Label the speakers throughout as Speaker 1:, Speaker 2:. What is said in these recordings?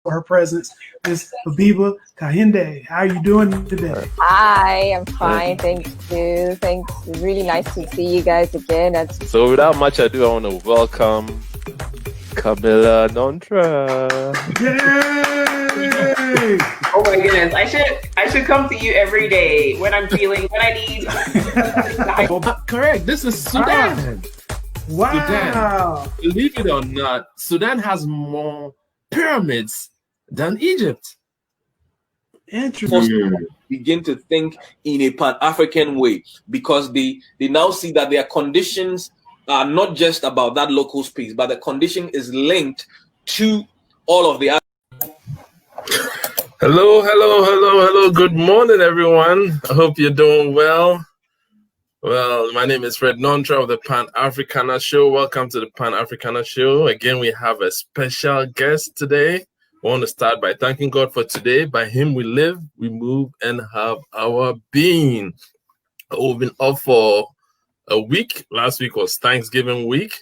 Speaker 1: her presence, Miss Habiba Kahinde. How are you doing today?
Speaker 2: Hi, I'm fine. Thank you. Thanks. It's really nice to see you guys again.
Speaker 3: So without much ado, I want to welcome Camilla Nontra.
Speaker 1: Yay!
Speaker 4: Oh my goodness. I should come to you every day when I'm feeling when I need
Speaker 5: Correct. This is Sudan.
Speaker 1: Wow.
Speaker 5: Sudan. Believe it or not, Sudan has more pyramids than Egypt.
Speaker 1: Interesting.
Speaker 6: Begin to think in a Pan-African way, because they now see that their conditions are not just about that local space, but the condition is linked to all of the other.
Speaker 5: Hello. Good morning, everyone. I hope you're doing well. Well, my name is Fred Nontra of the Pan-Africana Show. Welcome to the Pan-Africana Show. Again, we have a special guest today. I want to start by thanking God for today. By Him we live, we move, and have our being. We've been off for a week. Last week was Thanksgiving week.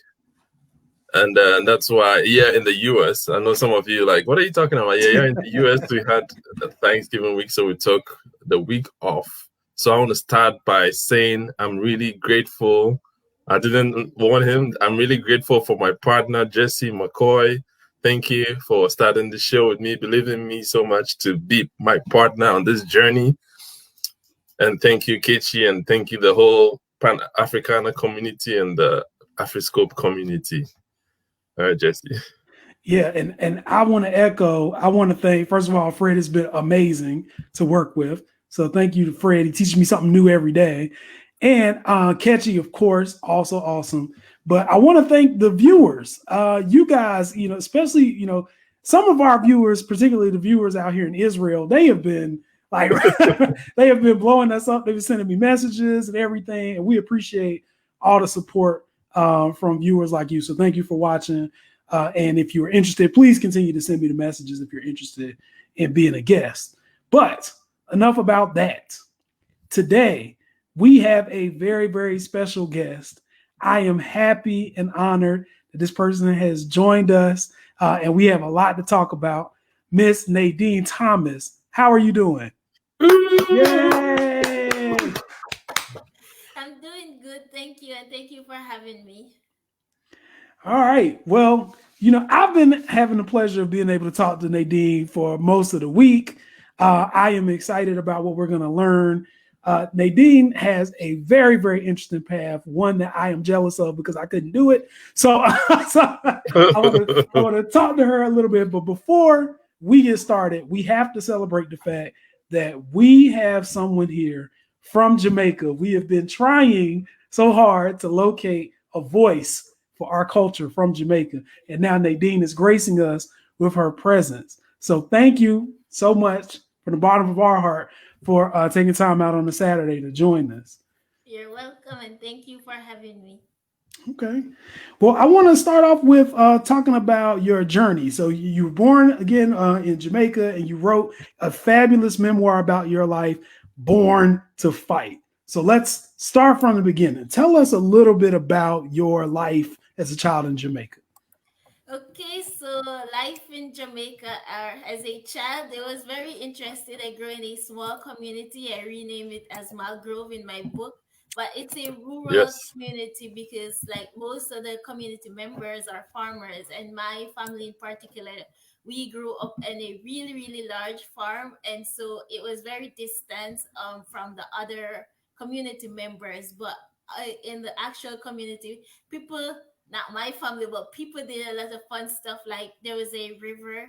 Speaker 5: And that's why, in the U.S., I know some of you like, what are you talking about? Yeah, in the U.S., we had the Thanksgiving week, so we took the week off. So I want to start by saying I'm really grateful. I didn't want him. I'm really grateful for my partner, Jesse McCoy. Thank you for starting the show with me, believing in me so much to be my partner on this journey. And thank you, Kechi, and thank you, the whole Pan-Africana community and the Afriscope community. All right, Jesse.
Speaker 1: Yeah, and I want to thank, first of all, Fred has been amazing to work with. So thank you to Fred. He teaches me something new every day. And Kechi, of course, also awesome. But I want to thank the viewers. You guys, especially, some of our viewers, particularly the viewers out here in Israel, they have been like, they have been blowing us up. They've been sending me messages and everything. And we appreciate all the support from viewers like you. So thank you for watching. And if you're interested, please continue to send me the messages if you're interested in being a guest. But enough about that. Today, we have a very, very special guest. I am happy and honored that this person has joined us, and we have a lot to talk about. Miss Nadine Thomas, how are you doing? Yay!
Speaker 7: I'm doing good, thank you, and thank you for having me.
Speaker 1: All right. Well, I've been having the pleasure of being able to talk to Nadine for most of the week. I am excited about what we're going to learn. Nadine has a very, very interesting path, one that I am jealous of because I couldn't do it. So, I want to talk to her a little bit. But before we get started, we have to celebrate the fact that we have someone here from Jamaica. We have been trying so hard to locate a voice for our culture from Jamaica. And now Nadine is gracing us with her presence. So thank you so much from the bottom of our heart for taking time out on a Saturday to join us.
Speaker 7: You're welcome, and thank you for having me.
Speaker 1: Okay. Well, I want to start off with talking about your journey. So you were born again in Jamaica, and you wrote a fabulous memoir about your life, Born to Fight. So let's start from the beginning. Tell us a little bit about your life as a child in Jamaica.
Speaker 7: Okay, so life in Jamaica, as a child, I was very interested. I grew in a small community. I renamed it as Malgrove in my book, but it's a rural community because like most of the community members are farmers, and my family in particular, we grew up in a really, really large farm. And so it was very distant from the other community members. But in the actual community, people, not my family, but people did a lot of fun stuff. Like there was a river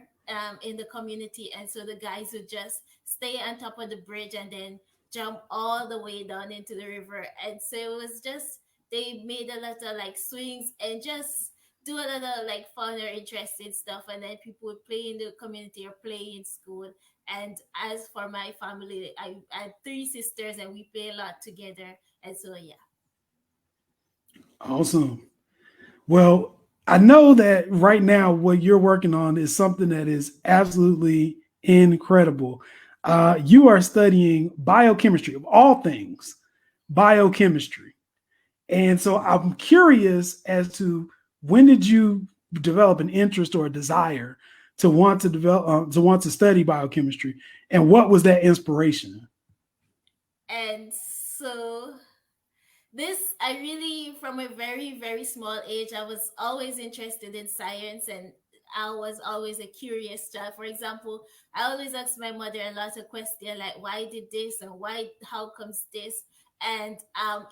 Speaker 7: in the community, and so the guys would just stay on top of the bridge and then jump all the way down into the river. And so it was just, they made a lot of like swings and just do a lot of like fun or interesting stuff. And then people would play in the community or play in school. And as for my family, I had 3 sisters and we play a lot together. And so yeah.
Speaker 1: Awesome. Well, I know that right now what you're working on is something that is absolutely incredible. You are studying biochemistry, of all things, biochemistry. And so I'm curious as to when did you develop an interest or a desire to want to develop, to want to study biochemistry, and what was that inspiration?
Speaker 7: And so this, I really, from a very, very small age, I was always interested in science, and I was always a curious child. For example, I always asked my mother a lot of questions like, why did this and how comes this? And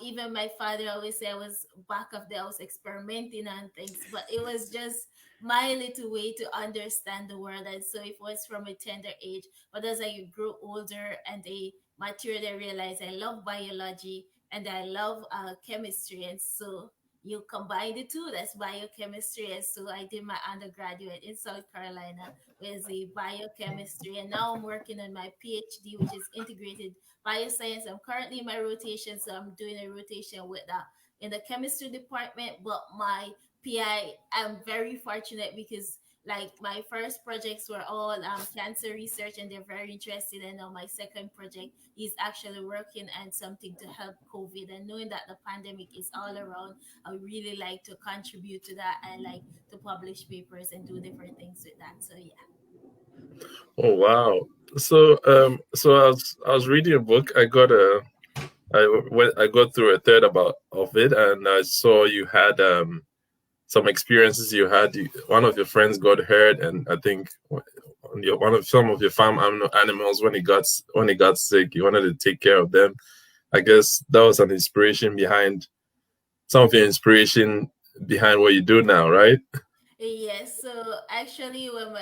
Speaker 7: even my father always said I was back of the house experimenting on things, but it was just my little way to understand the world. And so it was from a tender age. But as I grew older and I matured, I realized I love biology and I love chemistry. And so you combine the two, that's biochemistry. And so I did my undergraduate in South Carolina with the biochemistry. And now I'm working on my PhD, which is integrated bioscience. I'm currently in my rotation, so I'm doing a rotation with that in the chemistry department. But my PI, I'm very fortunate because like my first projects were all cancer research, and they're very interested. And now my second project is actually working on something to help COVID. And knowing that the pandemic is all around, I really like to contribute to that. I like to publish papers and do different things with that. So yeah.
Speaker 5: Oh wow! So I was reading a book. I got through a third of it, and I saw you had some experiences you had. One of your friends got hurt, and I think some of your farm animals, when he got sick, you wanted to take care of them. I guess that was an inspiration behind some of your inspiration behind what you do now, right?
Speaker 7: Yes. So actually, when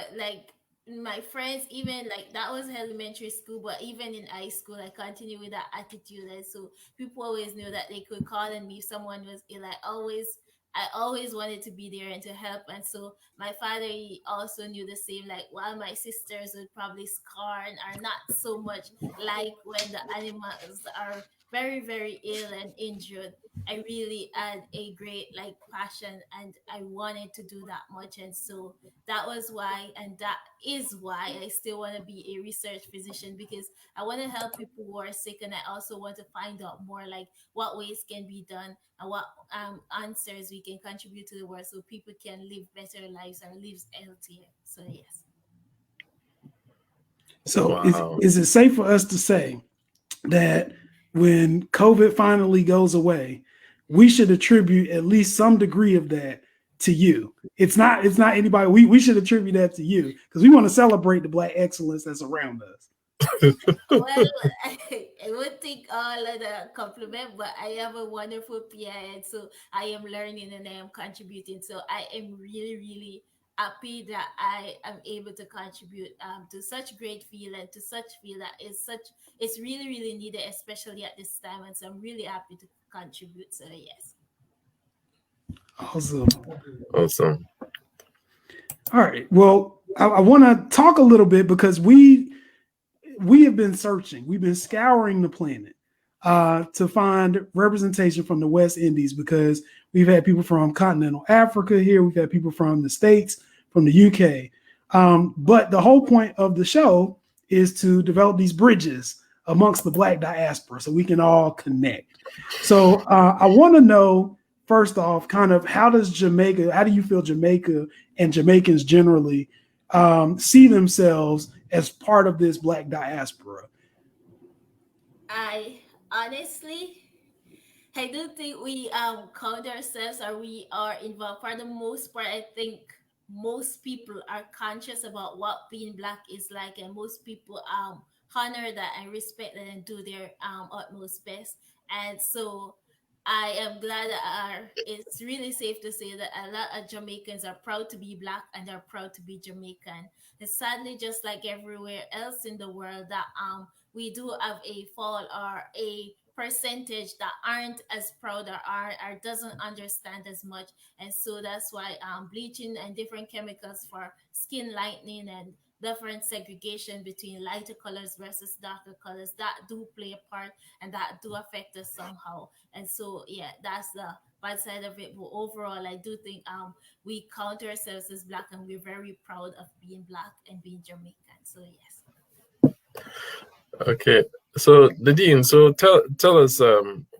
Speaker 7: my friends, even like that was elementary school, but even in high school, I continued with that attitude. And so people always knew that they could call on me if someone was ill. I always wanted to be there and to help. And so my father, he also knew the same, like while my sisters would probably scar and are not so much like when the animals are very, very ill and injured. I really had a great like passion, and I wanted to do that much. And so that was why, and that is why I still want to be a research physician, because I want to help people who are sick, and I also want to find out more like what ways can be done and what answers we can contribute to the world so people can live better lives or live healthier. So yes.
Speaker 1: So
Speaker 5: Wow.
Speaker 1: is it safe for us to say that when COVID finally goes away, we should attribute at least some degree of that to you? It's not anybody. We should attribute that to you because we want to celebrate the Black excellence that's around us.
Speaker 7: Well, I would take all of the compliment, but I have a wonderful PI, and so I am learning and I am contributing. So I am really, really happy that I am able to contribute to such great field and to such field that it's really, really needed, especially at this time. And so I'm really happy to contribute. So yes.
Speaker 1: Awesome. All right. Well, I want to talk a little bit because we have been searching. We've been scouring the planet to find representation from the West Indies, because we've had people from continental Africa here. We've had people from the States, from the UK. But the whole point of the show is to develop these bridges amongst the Black diaspora so we can all connect. So I want to know, first off, kind of how do you feel Jamaica and Jamaicans generally see themselves as part of this Black diaspora?
Speaker 7: I honestly, I don't think we count ourselves or we are involved. For the most part, I think most people are conscious about what being Black is like, and most people honor that and respect that and do their utmost best. And so I am glad that it's really safe to say that a lot of Jamaicans are proud to be Black and are proud to be Jamaican. And sadly, just like everywhere else in the world, that we do have a fall or a percentage that aren't as proud or doesn't understand as much. And so that's why bleaching and different chemicals for skin lightening and different segregation between lighter colors versus darker colors, that do play a part and that do affect us somehow. And so yeah, that's the bad side of it. But overall, I do think we count ourselves as Black, and we're very proud of being Black and being Jamaican. So yes.
Speaker 5: Okay, so Nadine, so tell us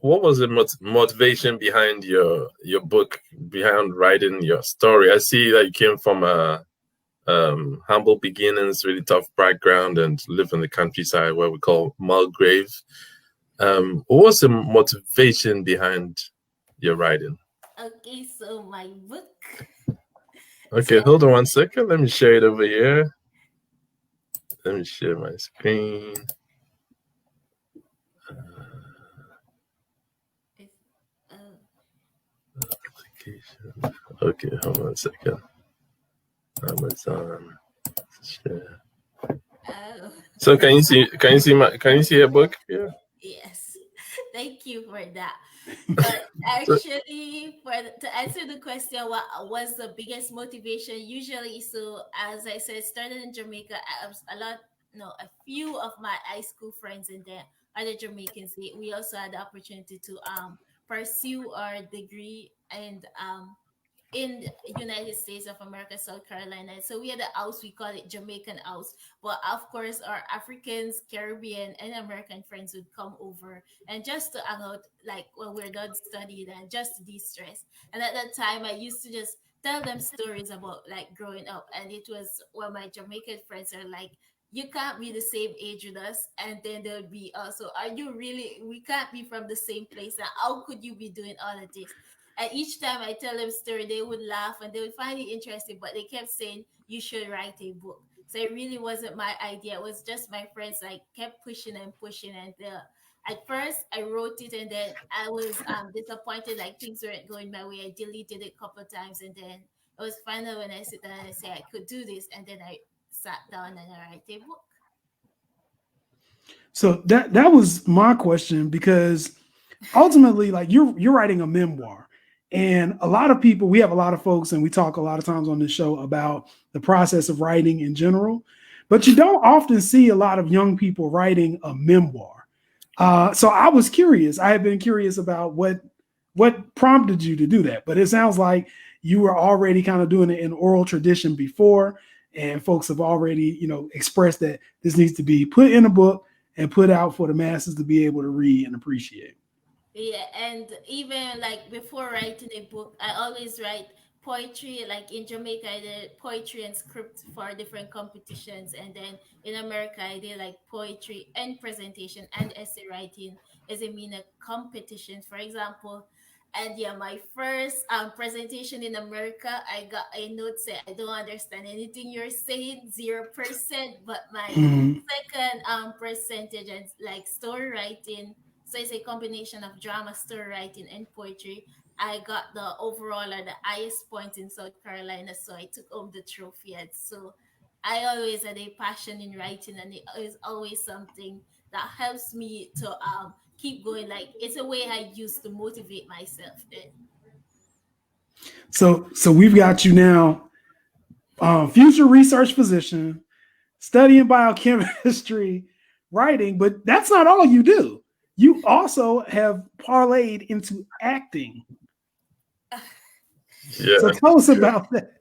Speaker 5: what was the motivation behind your book, behind writing your story? I see that you came from a humble beginnings, really tough background, and live in the countryside where we call Mulgrave. What was the motivation behind your writing?
Speaker 7: Okay, so my book.
Speaker 5: Okay, hold on 1 second. Let me share it over here. Let me share my screen. Okay, hold on 1 second. Amazon. Share.
Speaker 7: Oh.
Speaker 5: So can you see a book here?
Speaker 7: Yes, thank you for that. But actually, to answer the question, what was the biggest motivation? Usually, so as I said, started in Jamaica. I was a few of my high school friends and then other Jamaicans. We also had the opportunity to pursue our degree and in United States of America, South Carolina. So we had a house, we call it Jamaican house. But of course, our Africans, Caribbean, and American friends would come over and just to hang out, like when we're done studying and just to de-stress. And at that time, I used to just tell them stories about like growing up. And it was when my Jamaican friends are like, you can't be the same age with us. And then they'll be also, are you really, we can't be from the same place. And how could you be doing all of this? And each time I tell them story, they would laugh and they would find it interesting, but they kept saying, you should write a book. So it really wasn't my idea. It was just my friends like kept pushing and pushing. And at first I wrote it and then I was disappointed, like things weren't going my way. I deleted it a couple of times and then it was finally when I sit down and I say I could do this. And then I sat down and I write a book.
Speaker 1: So that was my question, because ultimately, like you're writing a memoir, and a lot of people, we have a lot of folks, and we talk a lot of times on this show about the process of writing in general, but you don't often see a lot of young people writing a memoir. So I was curious. I had been curious about what prompted you to do that, but it sounds like you were already kind of doing it in oral tradition before, and folks have already, expressed that this needs to be put in a book and put out for the masses to be able to read and appreciate.
Speaker 7: Yeah, and even like before writing a book, I always write poetry. Like in Jamaica, I did poetry and script for different competitions, and then in America, I did like poetry and presentation and essay writing as a mean of competitions. For example, and yeah, my first presentation in America, I got a note say I don't understand anything you're saying, 0%. But my
Speaker 1: Mhm.
Speaker 7: second percentage and like story writing, so it's a combination of drama, story writing, and poetry. I got the overall or the highest point in South Carolina, so I took home the trophy. And so I always had a passion in writing, and it is always something that helps me to keep going. Like it's a way I use to motivate myself. Then.
Speaker 1: So we've got you now, future research physician, studying biochemistry, writing, but that's not all you do. You also have parlayed into acting.
Speaker 5: Yeah.
Speaker 1: So tell us about that.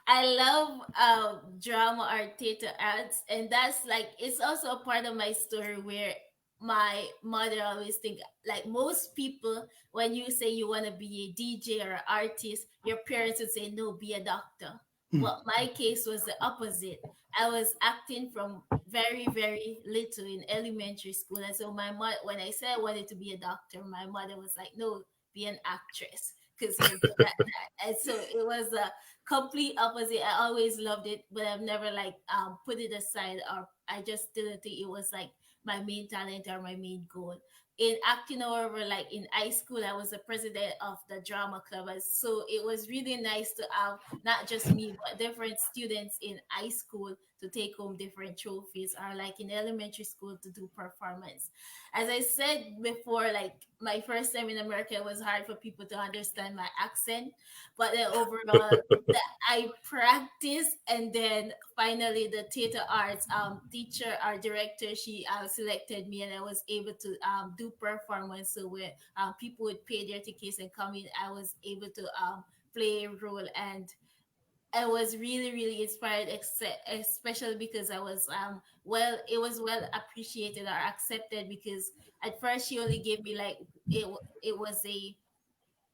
Speaker 7: I love drama or theater arts, and that's like it's also a part of my story where my mother always think like most people when you say you want to be a DJ or an artist, your parents would say no, be a doctor. But my case was the opposite. I was acting from very little in elementary school, and so my mother, when I said I wanted to be a doctor, my mother was like, no, be an actress because you're good at that. And so it was a complete opposite. I always loved it, but I've never like put it aside, or I just didn't think it was like my main talent or my main goal. In acting, however, like in high school, I was the president of the drama club. And so it was really nice to have not just me, but different students in high school to take home different trophies, or like in elementary school to do performance. As I said before, like my first time in America, it was hard for people to understand my accent, but then overall, I practiced, and then finally the theater arts teacher, our director, she selected me, and I was able to do performance. So where people would pay their tickets and come in, I was able to play a role, and I was really inspired, especially because I was it was well appreciated or accepted, because at first she only gave me like it was a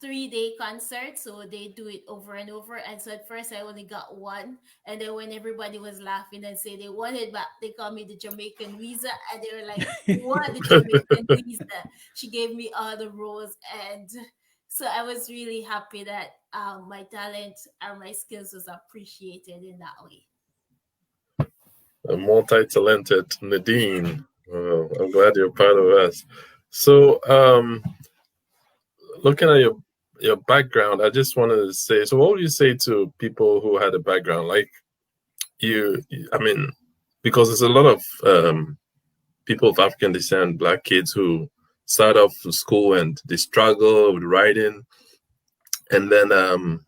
Speaker 7: 3-day concert, so they do it over and over. And so at first I only got one, and then when everybody was laughing and say they wanted back, they called me the Jamaican Visa, and they were like, "What, the Jamaican Visa?" She gave me all the roles, and so I was really happy that my talent and my skills was appreciated in that way.
Speaker 5: A multi-talented Nadine. I'm glad you're part of us. So, looking at your background, I just wanted to say, so what would you say to people who had a background like you? I mean, because there's a lot of people of African descent, Black kids who start off school and they struggle with writing, and then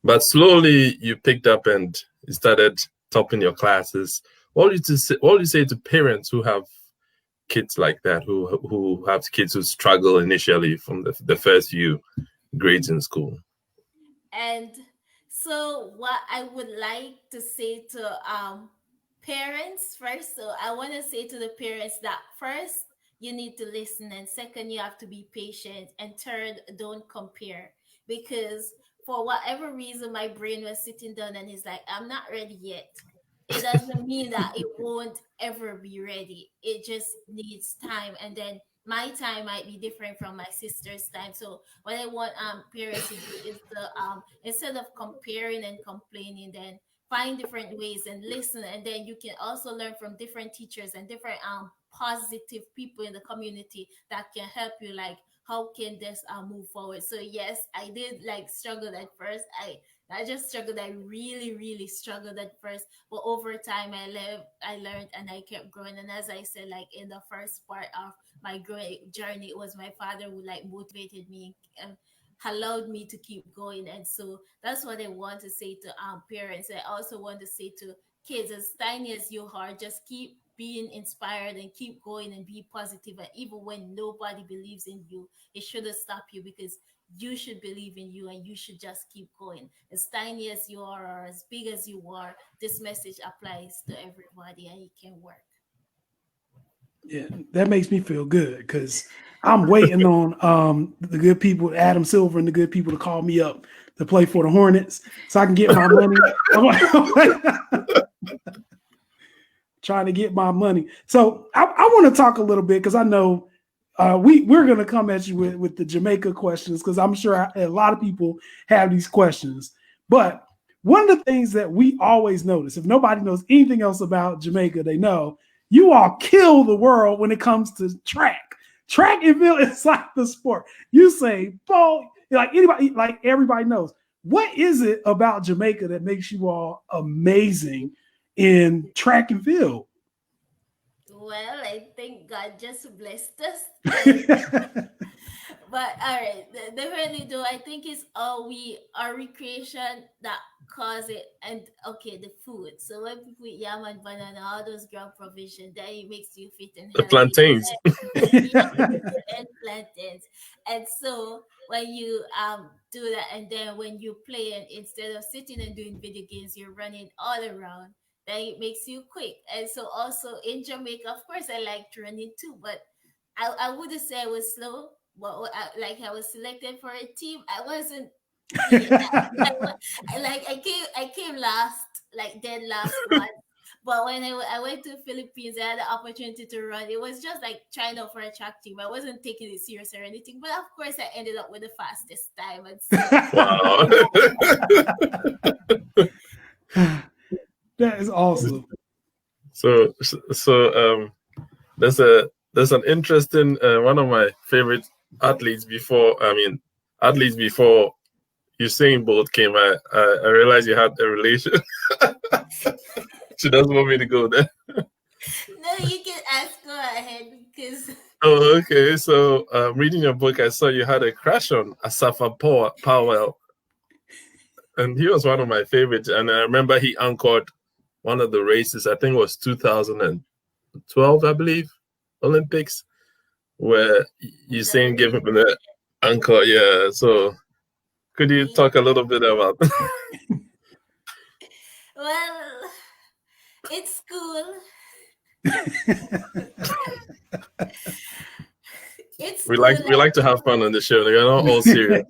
Speaker 5: but slowly you picked up and you started topping your classes. What would you say to parents who have kids like that, who have kids who struggle initially from the first few grades in school?
Speaker 7: And so what I would like to say to parents first, so I want to say to the parents that first, you need to listen, and second, you have to be patient, and third, don't compare, because for whatever reason my brain was sitting down and it's like, I'm not ready yet. It doesn't mean that it won't ever be ready. It just needs time, and then my time might be different from my sister's time. So what I want parents to do is to instead of comparing and complaining, then find different ways and listen, and then you can also learn from different teachers and different positive people in the community that can help you, like, how can this move forward. So yes, I did like struggle at first. I just struggled. I really struggled at first, but over time I learned and I kept growing. And as I said, like in the first part of my growing journey, it was my father who like motivated me and allowed me to keep going. And so that's what I want to say to parents. I also want to say to kids, as tiny as you are, just keep being inspired and keep going and be positive. And even when nobody believes in you, it shouldn't stop you, because you should believe in you and you should just keep going. As tiny as you are or as big as you are, this message applies to everybody and it can work.
Speaker 1: Yeah, that makes me feel good, because I'm waiting on the good people, Adam Silver and the good people, to call me up to play for the Hornets so I can get my money. Trying to get my money. So I want to talk a little bit, because I know we're going to come at you with the Jamaica questions, because I'm sure a lot of people have these questions. But one of the things that we always notice, if nobody knows anything else about Jamaica, they know you all kill the world when it comes to track. Track and field is like the sport. You say, Paul, like anybody, like everybody knows. What is it about Jamaica that makes you all amazing in track and field?
Speaker 7: Well, I think God just blessed us. But all right, definitely though, I think it's our recreation that cause it. And okay, the food. So when people eat yam and banana, all those ground provision, that it makes you fit and
Speaker 5: The
Speaker 7: healthy.
Speaker 5: plantains.
Speaker 7: And plantains. And so when you do that, and then when you play, and instead of sitting and doing video games, you're running all around, then it makes you quick. And so also in Jamaica, of course, I liked running too, but I wouldn't say I was slow. But I was selected for a team. I wasn't. I came last, like dead last one. But when I went to Philippines, I had the opportunity to run. It was just like trying out for a track team. I wasn't taking it serious or anything. But of course, I ended up with the fastest time. And so,
Speaker 5: Wow.
Speaker 1: That is awesome.
Speaker 5: So there's an interesting one of my favorite athletes before Usain Bolt came. I realized you had a relation. She doesn't want me to go there.
Speaker 7: No, you can go ahead, because.
Speaker 5: Oh, okay. So reading your book, I saw you had a crush on Asafa Powell, and he was one of my favorites. And I remember he anchored one of the races. I think it was 2012, I believe, Olympics, where Usain gave him the anchor. Yeah. So could you talk a little bit about that?
Speaker 7: Well, it's cool. it's
Speaker 5: We
Speaker 7: cool,
Speaker 5: like to have fun on the show. They're not all serious.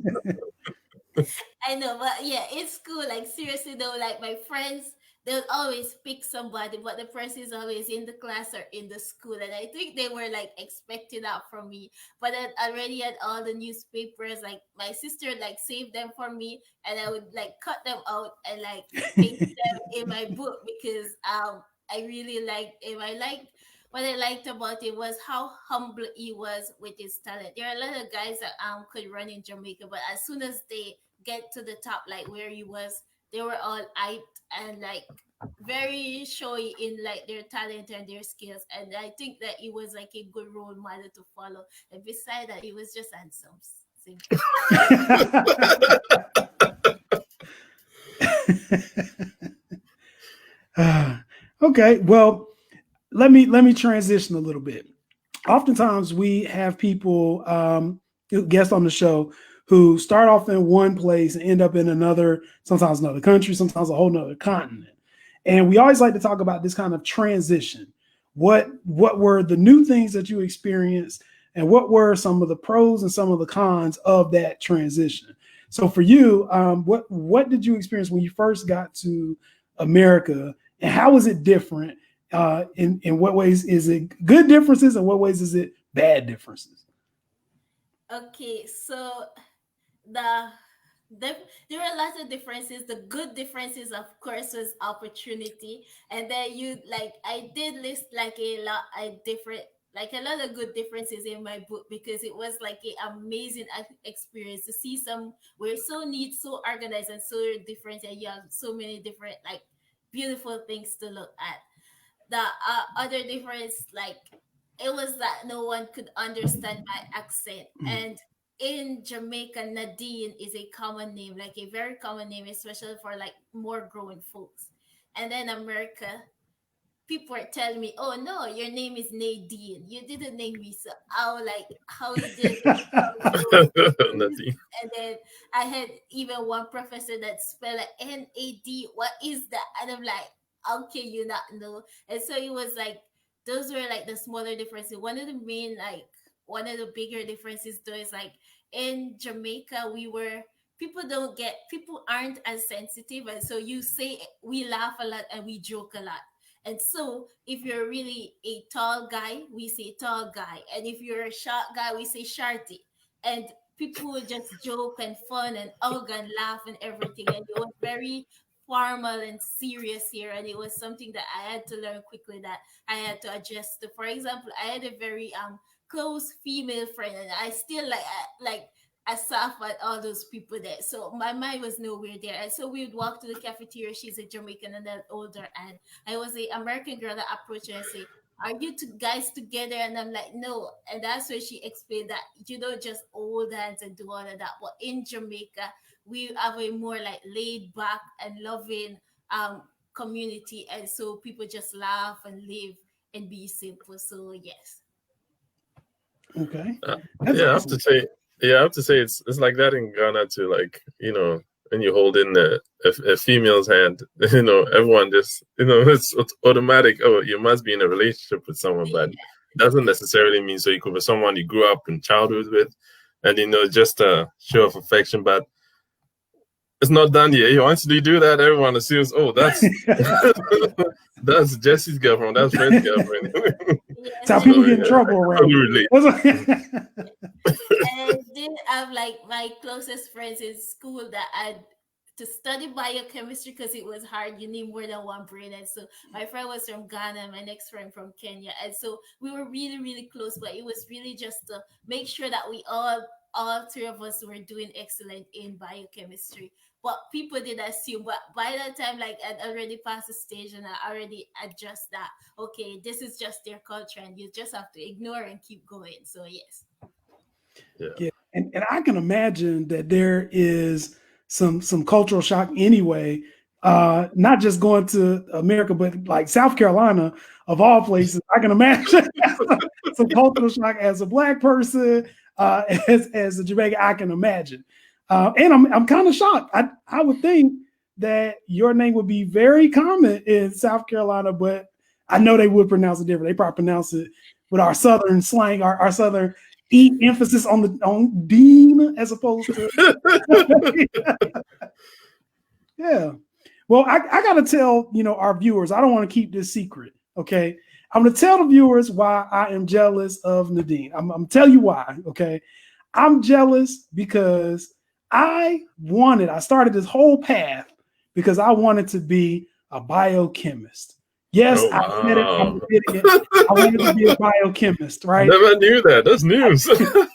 Speaker 7: I know, but yeah, it's cool. Like seriously though, like my friends, they'll always pick somebody, but the person is always in the class or in the school. And I think they were like expecting that from me. But then already had all the newspapers, like my sister like saved them for me, and I would like cut them out and like paste them in my book because I really liked him. What I liked about it was how humble he was with his talent. There are a lot of guys that could run in Jamaica, but as soon as they get to the top, like where he was, they were all hyped and like very showy in like their talent and their skills. And I think that he was like a good role model to follow. And beside that, he was just handsome. Simple.
Speaker 1: Okay, well, let me transition a little bit. Oftentimes we have people guests on the show who start off in one place and end up in another, sometimes another country, sometimes a whole nother continent. And we always like to talk about this kind of transition. What were the new things that you experienced, and what were some of the pros and some of the cons of that transition? So for you, what did you experience when you first got to America, and how was it different? In what ways is it good differences, and what ways is it bad differences?
Speaker 7: Okay, so there are a lot of differences. The good differences, of course, was opportunity, and then I did list like a lot of good differences in my book because it was like an amazing experience to see we're so neat, so organized, and so different, and you have so many different like beautiful things to look at. The other difference, like it was that no one could understand my accent. And in Jamaica, Nadine is a common name, like a very common name, especially for like more grown folks. And then America, people were telling me, "Oh no, your name is Nadine. You didn't name me." So I was like, "How you did?"
Speaker 5: Nadine.
Speaker 7: And then I had even one professor that spelled it NAD. What is that? And I'm like, "How can you not know?" And so it was like those were like the smaller differences. One of the bigger differences though is like in Jamaica, people aren't as sensitive, and so we laugh a lot and we joke a lot. And so if you're really a tall guy, we say tall guy, and if you're a short guy, we say shorty. And people would just joke and fun and hug and laugh and everything, and it was very formal and serious here, and it was something that I had to learn quickly, that I had to adjust to. For example, I had a very close female friend, and I still I laugh at all those people there. So my mind was nowhere there. And so we would walk to the cafeteria. She's a Jamaican and then older, and I was an American girl that approached her and say, "Are you two guys together?" And I'm like, "No." And that's where she explained that you don't just hold hands and do all of that. But in Jamaica, we have a more like laid back and loving community, and so people just laugh and live and be simple. So yes.
Speaker 1: Okay.
Speaker 5: I have to say it's like that in Ghana too. Like, when you hold in a female's hand, everyone just, it's automatic. Oh, you must be in a relationship with someone, but it doesn't necessarily mean so. You could be someone you grew up in childhood with, and just a show of affection, but it's not done yet. Once you do that, everyone assumes, oh, that's that's Jesse's girlfriend, that's Fred's girlfriend.
Speaker 1: That's how people get in trouble around.
Speaker 7: And then I have like my closest friends in school that I to study biochemistry because it was hard. You need more than one brain. And so my friend was from Ghana, my next friend from Kenya. And so we were really, really close, but it was really just to make sure that we all three of us were doing excellent in biochemistry. But people did assume, but by that time, like I'd already passed the stage and I already adjust that, okay, this is just their culture and you just have to ignore and keep going. So yes.
Speaker 1: Yeah. And I can imagine that there is some cultural shock anyway, not just going to America, but like South Carolina of all places. I can imagine some cultural shock as a Black person, as a Jamaican. I can imagine, and I'm kind of shocked. I would think that your name would be very common in South Carolina, but I know they would pronounce it different. They probably pronounce it with our Southern slang, our Southern emphasis on Dean as opposed to yeah. Well, I gotta tell our viewers, I don't want to keep this secret. Okay. I'm gonna tell the viewers why I am jealous of Nadine. I'm gonna tell you why. Okay. I'm jealous because I started this whole path because I wanted to be a biochemist. Yes,
Speaker 5: Oh,
Speaker 1: I said it. I'm
Speaker 5: wow.
Speaker 1: admitting it. I wanted to be a biochemist, right?
Speaker 5: Never knew that. That's news.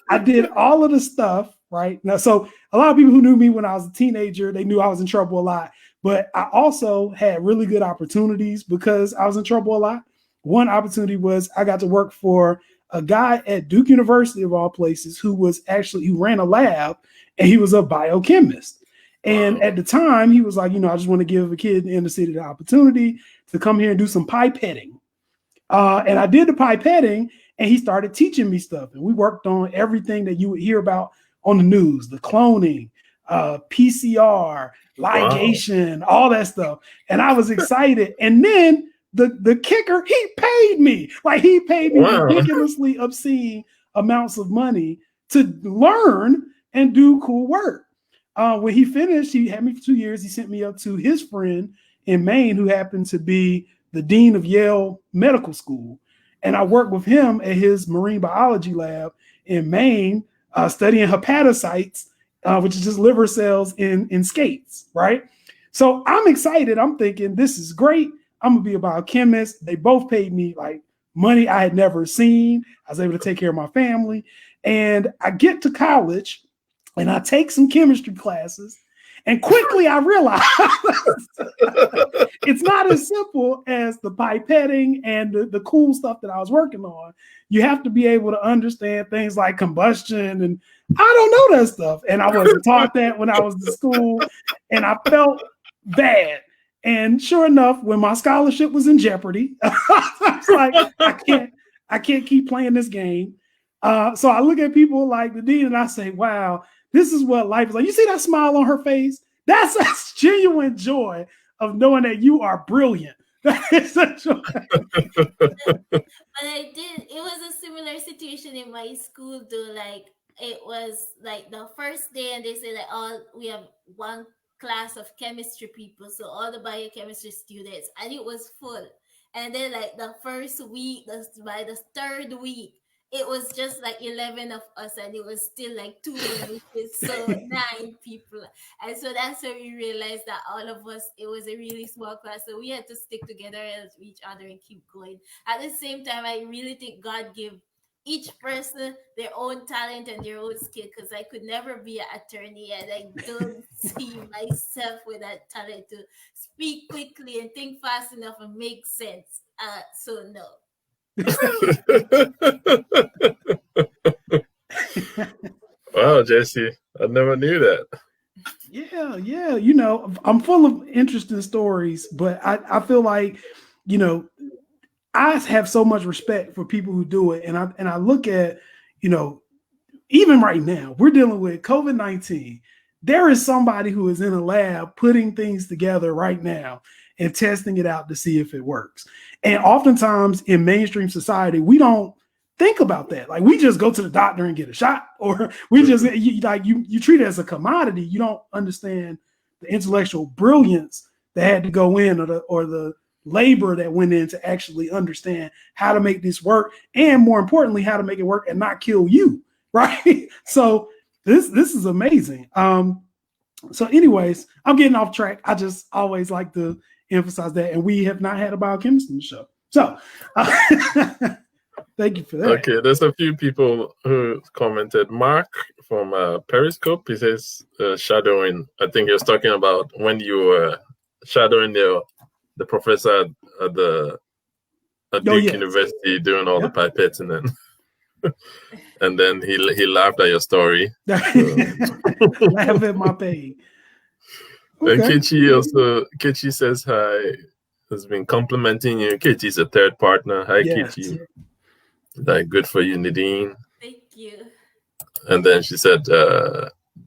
Speaker 1: I did all of the stuff, right? Now, so a lot of people who knew me when I was a teenager, they knew I was in trouble a lot. But I also had really good opportunities because I was in trouble a lot. One opportunity was I got to work for a guy at Duke University, of all places, who ran a lab, and he was a biochemist. And at the time, he was like, I just want to give a kid in the city the opportunity to come here and do some pipetting. And I did the pipetting, and he started teaching me stuff. And we worked on everything that you would hear about on the news, the cloning, PCR, ligation, all that stuff. And I was excited. And then the kicker, he paid me. Like, he paid me ridiculously obscene amounts of money to learn and do cool work. When he finished, he had me for 2 years. He sent me up to his friend in Maine, who happened to be the dean of Yale Medical School. And I worked with him at his marine biology lab in Maine, studying hepatocytes, which is just liver cells in skates, right? So I'm excited. I'm thinking, this is great. I'm going to be a biochemist. They both paid me like money I had never seen. I was able to take care of my family. And I get to college, and I take some chemistry classes, and quickly I realized it's not as simple as the pipetting and the cool stuff that I was working on. You have to be able to understand things like combustion, and I don't know that stuff. And I wasn't taught that when I was in school, and I felt bad. And sure enough, when my scholarship was in jeopardy, I was like, I can't keep playing this game. So I look at people like the dean, and I say, wow, this is what life is like. You see that smile on her face? That's genuine joy of knowing that you are brilliant. That is a joy.
Speaker 7: But it was a similar situation in my school though. Like, it was like the first day, and they said that we have one class of chemistry people, so all the biochemistry students, and it was full. And then like the first week, by the third week, it was just like 11 of us, and it was still like 2 minutes, so 9 people. And so that's when we realized that all of us, it was a really small class, so we had to stick together and each other and keep going. At the same time, I really think God gave each person their own talent and their own skill, because I could never be an attorney, and I don't see myself with that talent to speak quickly and think fast enough and make sense. So no.
Speaker 5: Wow, Jesse, I never knew that.
Speaker 1: Yeah. I'm full of interesting stories, but I feel like, I have so much respect for people who do it. And I look at, even right now, we're dealing with COVID-19. There is somebody who is in a lab putting things together right now and testing it out to see if it works. And oftentimes in mainstream society, we don't think about that. Like, we just go to the doctor and get a shot, or we just you treat it as a commodity. You don't understand the intellectual brilliance that had to go in, or the labor that went in to actually understand how to make this work, and more importantly, how to make it work and not kill you, right? So this is amazing. So anyways, I'm getting off track. I just always like to emphasize that, and we have not had a biochemist in the show. So thank you for that.
Speaker 5: Okay, there's a few people who commented. Mark from Periscope, he says shadowing. I think he was talking about when you were shadowing the professor at Duke University doing all the pipettes, and then he laughed at your story.
Speaker 1: Laugh at my pain.
Speaker 5: Okay. And Kichi says hi, has been complimenting you. Kichi's a third partner. Hi, yes. Kichi. Like, good for you, Nadine.
Speaker 7: Thank you.
Speaker 5: And then she said,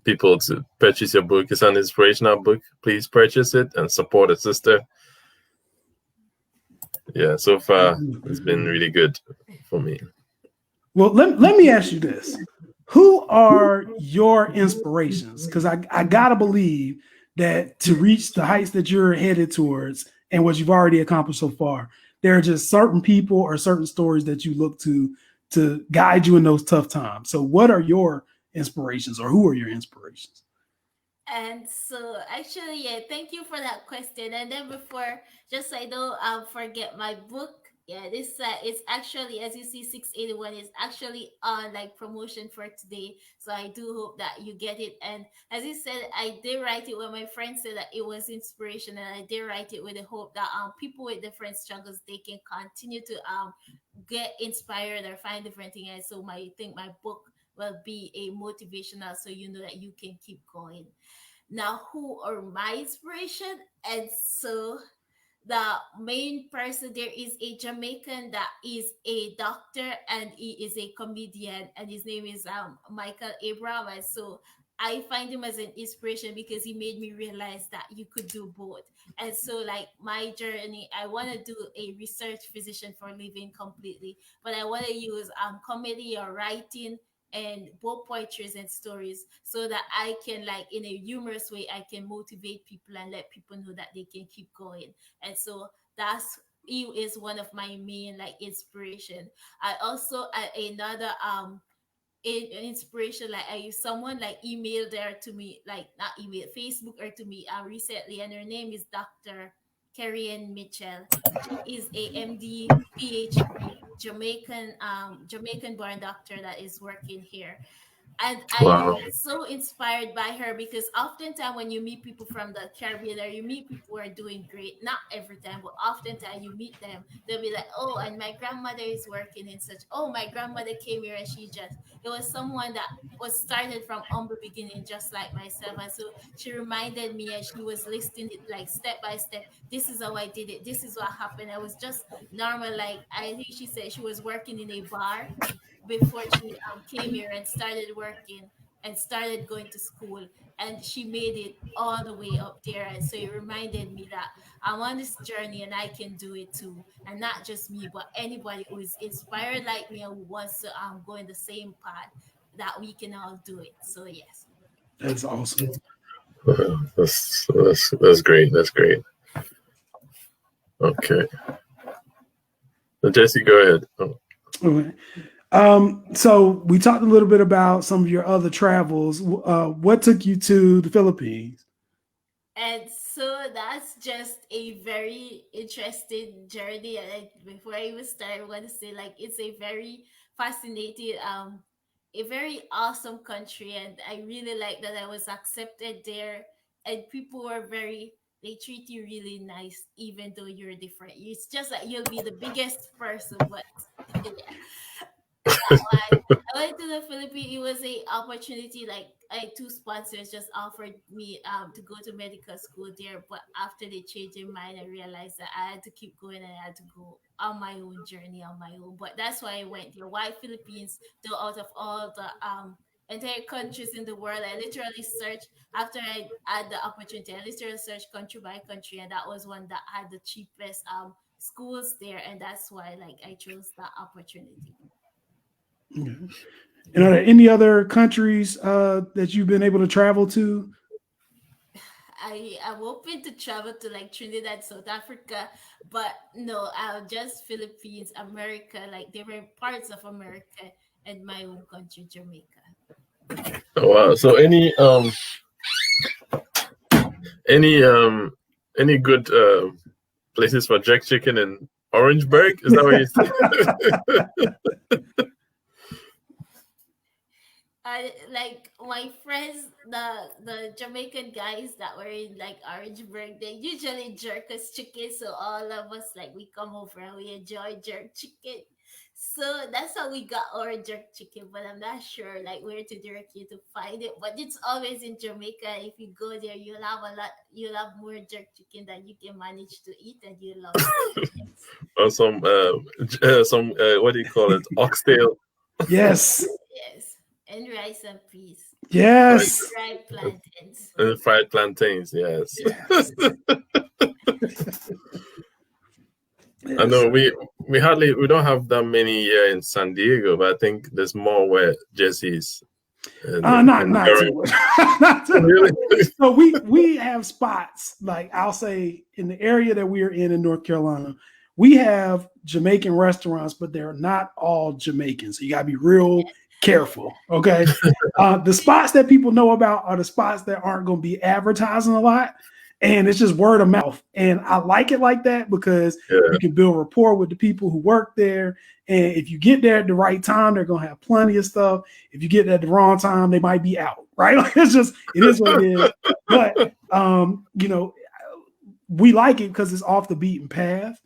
Speaker 5: people to purchase your book. It's an inspirational book. Please purchase it and support a sister. Yeah, so far it's been really good for me.
Speaker 1: Well, let me ask you this. Who are your inspirations? Because I gotta believe that to reach the heights that you're headed towards and what you've already accomplished so far, there are just certain people or certain stories that you look to guide you in those tough times. So what are your inspirations, or who are your inspirations?
Speaker 7: And so, actually, yeah, thank you for that question. And then before, just so I don't forget my book. Yeah, this it's actually, as you see, 681 is actually on like promotion for today. So I do hope that you get it. And as you said, I did write it when my friend said that it was inspiration, and I did write it with the hope that people with different struggles, they can continue to get inspired or find different things. And so I think my book will be a motivational, so you know that you can keep going. Now, who are my inspiration? And so the main person there is a Jamaican that is a doctor, and he is a comedian, and his name is Michael Abraham. And so I find him as an inspiration because he made me realize that you could do both. And so, like, my journey, I want to do a research physician for a living completely, but I want to use comedy or writing and both poetries and stories, so that I can, like, in a humorous way, I can motivate people and let people know that they can keep going. And so that's, he is one of my main like inspiration. I also another inspiration, like I someone like emailed there to me, like not email, Facebook or to me recently, and her name is Dr. Carrie Ann Mitchell. She is a MD PhD Jamaican born doctor that is working here. And I
Speaker 5: Wow.
Speaker 7: get so inspired by her because oftentimes when you meet people from the Caribbean, or you meet people who are doing great, not every time, but oftentimes you meet them, they'll be like, oh, and my grandmother is working in such, oh, my grandmother came here and she just, it was someone that was started from humble beginning, just like myself. And so she reminded me, and she was listing it like step by step. This is how I did it. This is what happened. I was just normal. Like, I think she said she was working in a bar before she came here and started working and started going to school, and she made it all the way up there. And so it reminded me that I'm on this journey and I can do it too, and not just me, but anybody who is inspired like me and who wants to go in the same path, that we can all do it. So yes.
Speaker 1: That's awesome.
Speaker 5: That's great. That's great. Okay. So Jesse, go ahead.
Speaker 1: Okay. So we talked a little bit about some of your other travels. What took you to the Philippines?
Speaker 7: And so that's just a very interesting journey. And before I even start, I want to say, like, it's a very fascinating, a very awesome country, and I really like that I was accepted there, and people were very. They treat you really nice, even though you're different. It's just like you'll be the biggest person, but yeah. I went to the Philippines. It was a opportunity. Like, two sponsors just offered me to go to medical school there, but after they changed their mind, I realized that I had to keep going and I had to go on my own journey on my own. But that's why I went there. Why Philippines? Though out of all the entire countries in the world, I literally searched after I had the opportunity. I literally searched country by country, and that was one that had the cheapest schools there, and that's why, like, I chose that opportunity.
Speaker 1: Okay. And are there any other countries that you've been able to travel to?
Speaker 7: I'm hoping to travel to like Trinidad, South Africa, but no, just Philippines, America, like different parts of America, and my own country, Jamaica.
Speaker 5: Oh, wow. So any good places for jerk chicken in Orangeburg? Is that what you said?
Speaker 7: Like my friends, the Jamaican guys that were in like Orangeburg, they usually jerk us chicken. So all of us, like, we come over and we enjoy jerk chicken. So that's how we got our jerk chicken. But I'm not sure like where to direct you to find it. But it's always in Jamaica. If you go there, you'll have more jerk chicken than you can manage to eat, and you love it.
Speaker 5: Or some what do you call it? Oxtail.
Speaker 1: Yes.
Speaker 7: Yes. And rice and peas.
Speaker 1: Yes.
Speaker 7: Fried plantains.
Speaker 5: And fried plantains, yes.
Speaker 1: Yes.
Speaker 5: I know we we don't have that many here in San Diego, but I think there's more where Jesse's.
Speaker 1: Not too much. Not too
Speaker 5: Really?
Speaker 1: much. So we have spots, like I'll say in the area that we're in North Carolina, we have Jamaican restaurants, but they're not all Jamaican. So you gotta be real careful. Okay. The spots that people know about are the spots that aren't going to be advertising a lot. And it's just word of mouth. And I like it like that because you can build rapport with the people who work there. And if you get there at the right time, they're going to have plenty of stuff. If you get there at the wrong time, they might be out, right? Like it is what it is. But, you know, we like it because it's off the beaten path.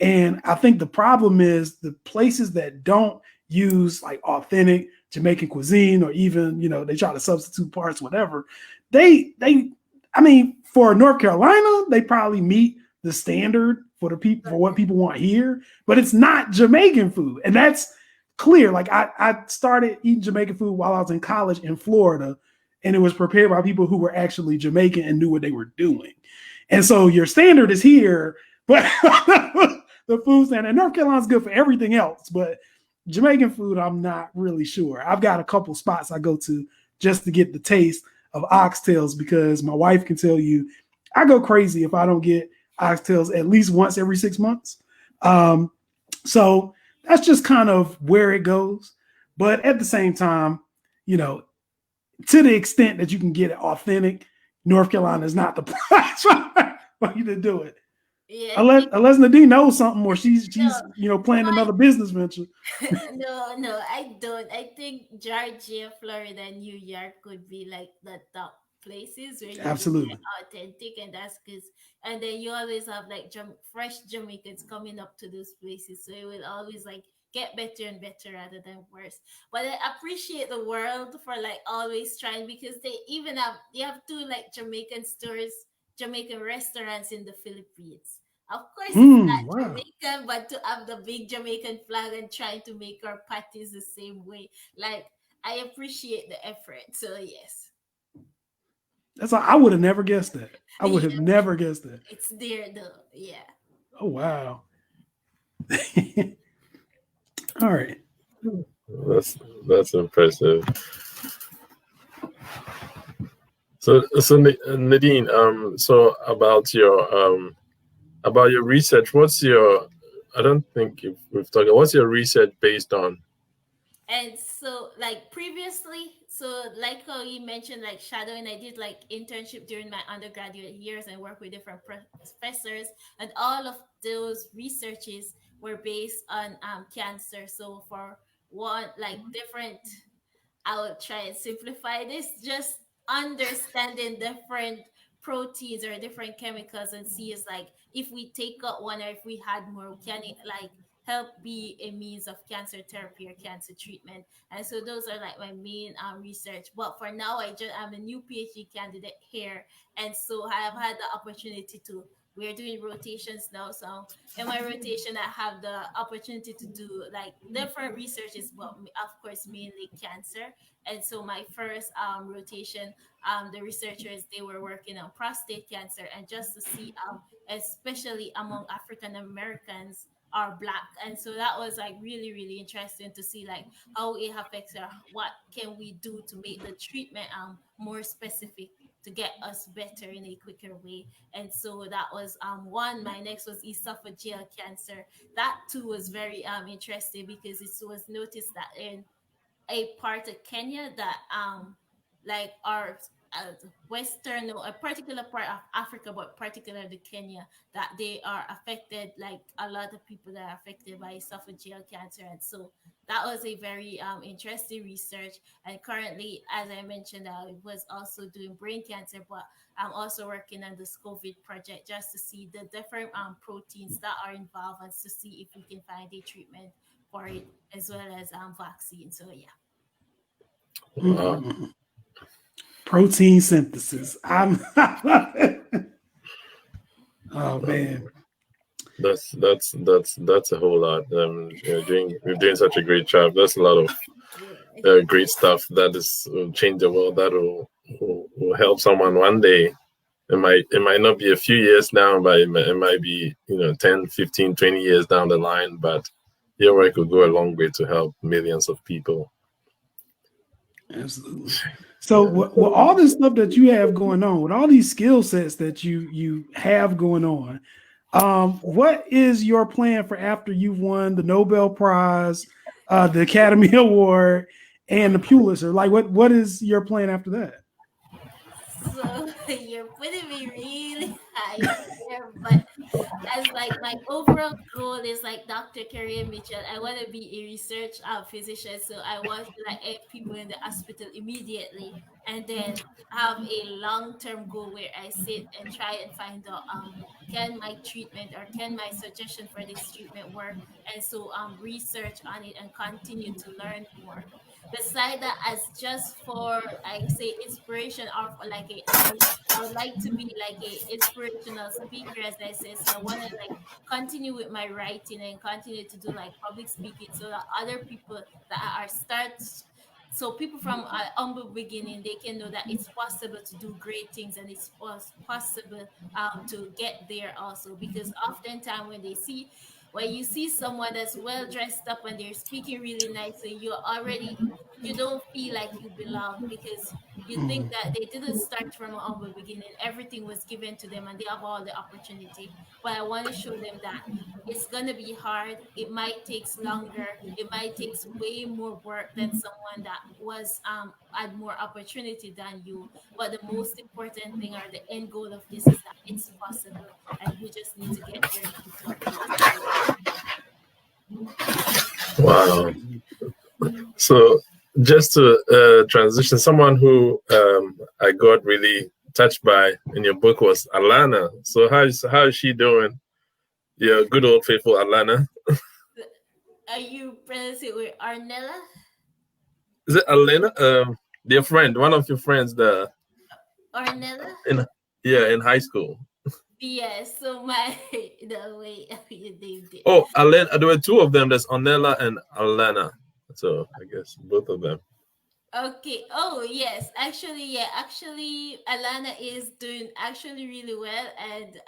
Speaker 1: And I think the problem is the places that don't use like authentic Jamaican cuisine, or even, you know, they try to substitute parts, whatever. I mean, for North Carolina, they probably meet the standard for the people, for what people want here, but it's not Jamaican food. And that's clear. Like I started eating Jamaican food while I was in college in Florida, and it was prepared by people who were actually Jamaican and knew what they were doing. And so your standard is here, but the food standard in North Carolina is good for everything else, but Jamaican food, I'm not really sure. I've got a couple spots I go to just to get the taste of oxtails, because my wife can tell you I go crazy if I don't get oxtails at least once every 6 months. So that's just kind of where it goes. But at the same time, you know, to the extent that you can get it authentic, North Carolina is not the place for you to do it.
Speaker 7: Yeah.
Speaker 1: Unless Nadine knows something, or she's you know, planning another business venture.
Speaker 7: No, I don't. I think Georgia, Florida, and New York could be like the top places where you
Speaker 1: Absolutely
Speaker 7: get authentic, and that's because, and then you always have like fresh Jamaicans coming up to those places, so it will always like get better and better rather than worse. But I appreciate the world for like always trying, because they have 2 like Jamaican stores, Jamaican restaurants in the Philippines. Of course, it's not Jamaican, but to have the big Jamaican flag and trying to make our patties the same way, like I appreciate the effort. So yes,
Speaker 1: that's I would have never guessed that. I would have never guessed that.
Speaker 7: It's there though, yeah.
Speaker 1: Oh wow. All right.
Speaker 5: That's impressive. So Nadine, so about your research, what's your research based on?
Speaker 7: And so like previously, so like how you mentioned, like shadowing, I did like internship during my undergraduate years and work with different professors, and all of those researches were based on cancer. So for one, like different, I will try and simplify this, just understanding different proteins or different chemicals and see is like if we take out one or if we had more, can it like help be a means of cancer therapy or cancer treatment? And so those are like my main research. But for now, I'm a new PhD candidate here, and so I have had the opportunity to. We're doing rotations now, so in my rotation, I have the opportunity to do like different researches, but of course, mainly cancer. And so my first rotation, the researchers, they were working on prostate cancer, and just to see, especially among African Americans, are Black. And so that was like really, really interesting to see like how it affects her. What can we do to make the treatment more specific to get us better in a quicker way? And so that was one. My next was esophageal cancer. That too was very interesting, because it was noticed that in a part of Kenya that like our Western, or a particular part of Africa, but particularly Kenya, that they are affected, like a lot of people that are affected by esophageal cancer. And so that was a very interesting research. And currently, as I mentioned, I was also doing brain cancer, but I'm also working on this COVID project just to see the different proteins that are involved, and to see if we can find a treatment for it, as well as vaccine. So yeah.
Speaker 5: Wow.
Speaker 1: Protein synthesis. Oh man,
Speaker 5: that's a whole lot. You're doing such a great job. That's a lot of great stuff that will change the world. That will help someone one day. it might not be a few years now, but it might be 10, 15, 20 years down the line. But your work will go a long way to help millions of people.
Speaker 1: Absolutely. So with all this stuff that you have going on, with all these skill sets that you have going on, what is your plan for after you've won the Nobel Prize, the Academy Award, and the Pulitzer? Like, what is your plan after that?
Speaker 7: So you're putting me really high here, but as like my overall goal is like Dr. Carrie Mitchell. I want to be a research physician, so I want to like aid people in the hospital immediately, and then have a long-term goal where I sit and try and find out can my treatment or can my suggestion for this treatment work, and so research on it and continue to learn more. Beside that, as just for I say inspiration or for like I would like to be like a inspirational speaker, as I said. So I want to like continue with my writing and continue to do like public speaking, so that other people that are so people from humble beginning, they can know that it's possible to do great things, and it's possible to get there also. Because oftentimes when you see someone that's well dressed up and they're speaking really nicely, you don't feel like you belong, because you think that they didn't start from a humble beginning. Everything was given to them and they have all the opportunity. But I want to show them that it's going to be hard. It might take longer. It might take way more work than someone that had more opportunity than you. But the most important thing, or the end goal of this, is that it's possible. And you just need to get there and keep working.
Speaker 5: Wow. So just to transition, someone who I got really touched by in your book was Alana. So how is she doing? Yeah, good old faithful Alana.
Speaker 7: Are you pronouncing it with Arnella?
Speaker 5: Is it Alana? Your friend, one of your friends,
Speaker 7: Arnella?
Speaker 5: in high school.
Speaker 7: Yes, so the way you named it.
Speaker 5: Oh, Alana. There were two of them. There's Arnella and Alana. So I guess both of them.
Speaker 7: Okay. Oh yes. Actually, Alana is doing actually really well, and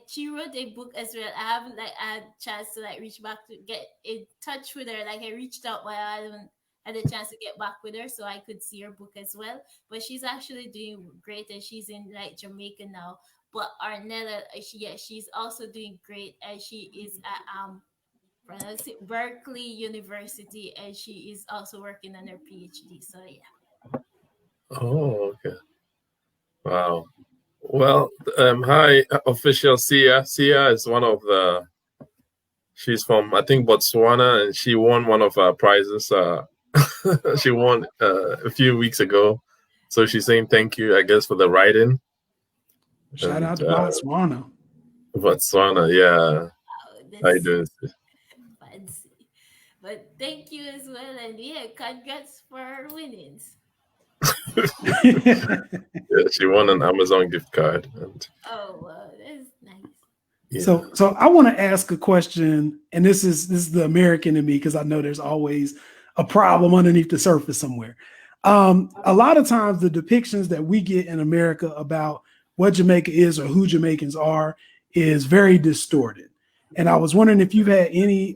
Speaker 7: she wrote a book as well. I haven't like had a chance to like reach back to get in touch with her. Like I reached out, but I haven't had a chance to get back with her so I could see her book as well. But she's actually doing great, and she's in like Jamaica now. But Arnella, she's also doing great, and she is at Berkeley University, and she is also working on her PhD. So yeah.
Speaker 5: Oh, okay. Wow. Well, hi, official Sia. Sia is she's from, I think, Botswana, and she won one of our prizes. She won a few weeks ago. So she's saying thank you, I guess, for the writing.
Speaker 1: Shout out to Botswana.
Speaker 5: Botswana, yeah. How you doing?
Speaker 7: Fancy. But thank you as well, and yeah, congrats for her winnings.
Speaker 5: Yeah, she won an Amazon gift card.
Speaker 7: Oh, wow, that's nice.
Speaker 5: Yeah.
Speaker 1: So I want to ask a question, and this is the American in me, because I know there's always a problem underneath the surface somewhere. A lot of times the depictions that we get in America about what Jamaica is or who Jamaicans are is very distorted. And I was wondering if you've had any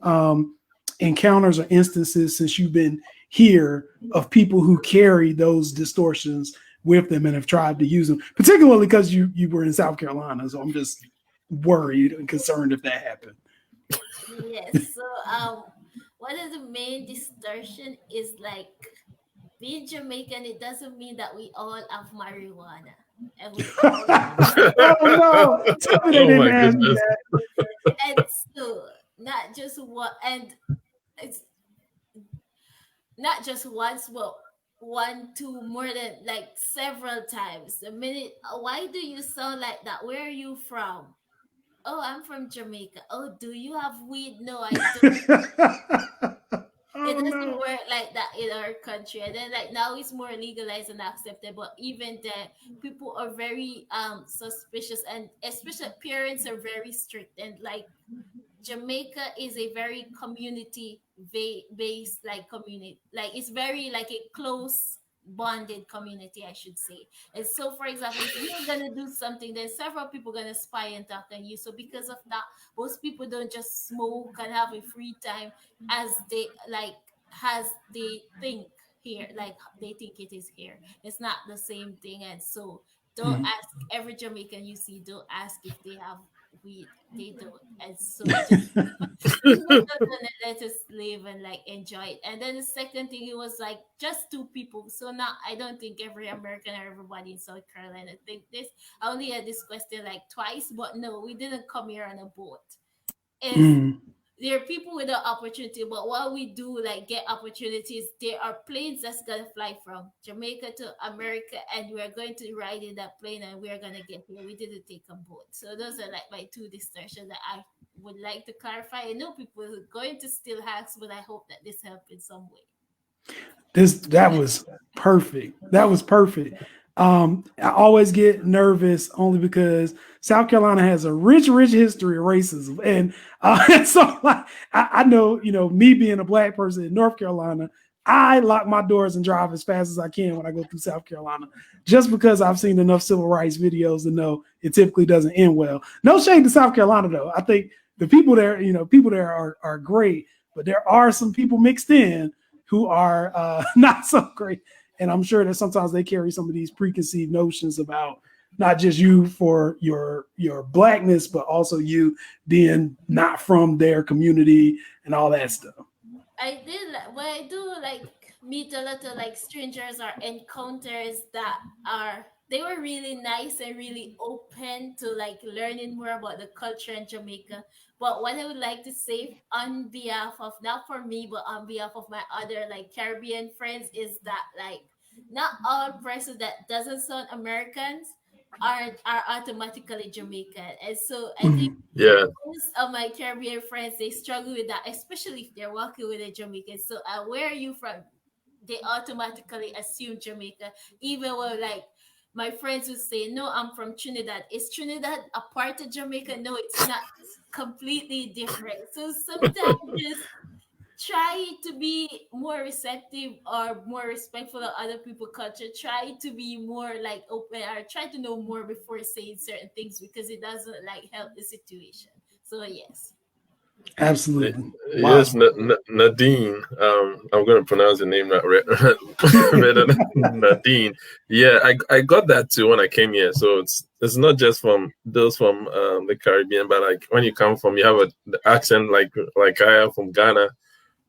Speaker 1: encounters or instances since you've been here of people who carry those distortions with them and have tried to use them, particularly because you were in South Carolina. So I'm just worried and concerned if that happened.
Speaker 7: Yes. So one of the main distortion is like being Jamaican. It doesn't mean that we all have marijuana. And we all
Speaker 1: Oh no! Tell me they didn't ask me that.
Speaker 7: and so not just one, and it's not just once, but one, two, more than like several times. The minute, why do you sound like that? Where are you from? Oh, I'm from Jamaica. Oh, do you have weed? No, I don't. It doesn't work like that in our country. And then like now it's more legalized and accepted, but even then people are very suspicious, and especially parents are very strict. And like Jamaica is a very community based like community. Like it's very like a close bonded community, I should say. And so, for example, if you're gonna do something, then several people gonna spy and talk on you. So because of that, most people don't just smoke and have a free time as they like as they think here, like they think it is here. It's not the same thing. And so don't
Speaker 1: Mhm.
Speaker 7: ask every Jamaican you see, don't ask if they have weed. They don't. And so just let us live and like enjoy it. And then the second thing, it was like just two people. So now I don't think every American or everybody in South Carolina think this. I only had this question like twice, but no, we didn't come here on a boat. Is
Speaker 1: Mm.
Speaker 7: there are people with the opportunity, but what we do like get opportunities, there are planes that's gonna fly from Jamaica to America, and we are going to ride in that plane and we are gonna get here. We didn't take a boat. So those are like my two distortions that I would like to clarify. I know people are going to still ask, but I hope that this helped in some way.
Speaker 1: That was perfect. That was perfect. I always get nervous only because South Carolina has a rich history of racism, and and so like I know, me being a black person in North Carolina, I lock my doors and drive as fast as I can when I go through South Carolina, just because I've seen enough civil rights videos to know it typically doesn't end well. No shade to South Carolina though. I think the people there, people there are great, but there are some people mixed in who are not so great. And I'm sure that sometimes they carry some of these preconceived notions about not just you for your blackness, but also you being not from their community and all that stuff.
Speaker 7: I did when I do like meet a lot of like strangers or encounters that are they were really nice and really open to like learning more about the culture in Jamaica. But what I would like to say on behalf of not for me but on behalf of my other like Caribbean friends is that like not all persons that doesn't sound Americans are automatically Jamaican. And so I think
Speaker 1: Mhm.
Speaker 5: Yeah.
Speaker 7: most of my Caribbean friends they struggle with that, especially if they're working with a Jamaican. So where are you from? They automatically assume Jamaica, even when like my friends would say, "No, I'm from Trinidad." Is Trinidad a part of Jamaica? No, it's not. It's completely different. So sometimes just try to be more receptive or more respectful of other people's culture. Try to be more like open or try to know more before saying certain things because it doesn't like help the situation. So yes.
Speaker 1: Absolutely.
Speaker 5: Yes,
Speaker 1: Wow.
Speaker 5: Nadine. I'm going to pronounce the name better. Nadine. Yeah, I got that too when I came here. So it's not just from those from the Caribbean, but like when you come from, you have the accent like I am from Ghana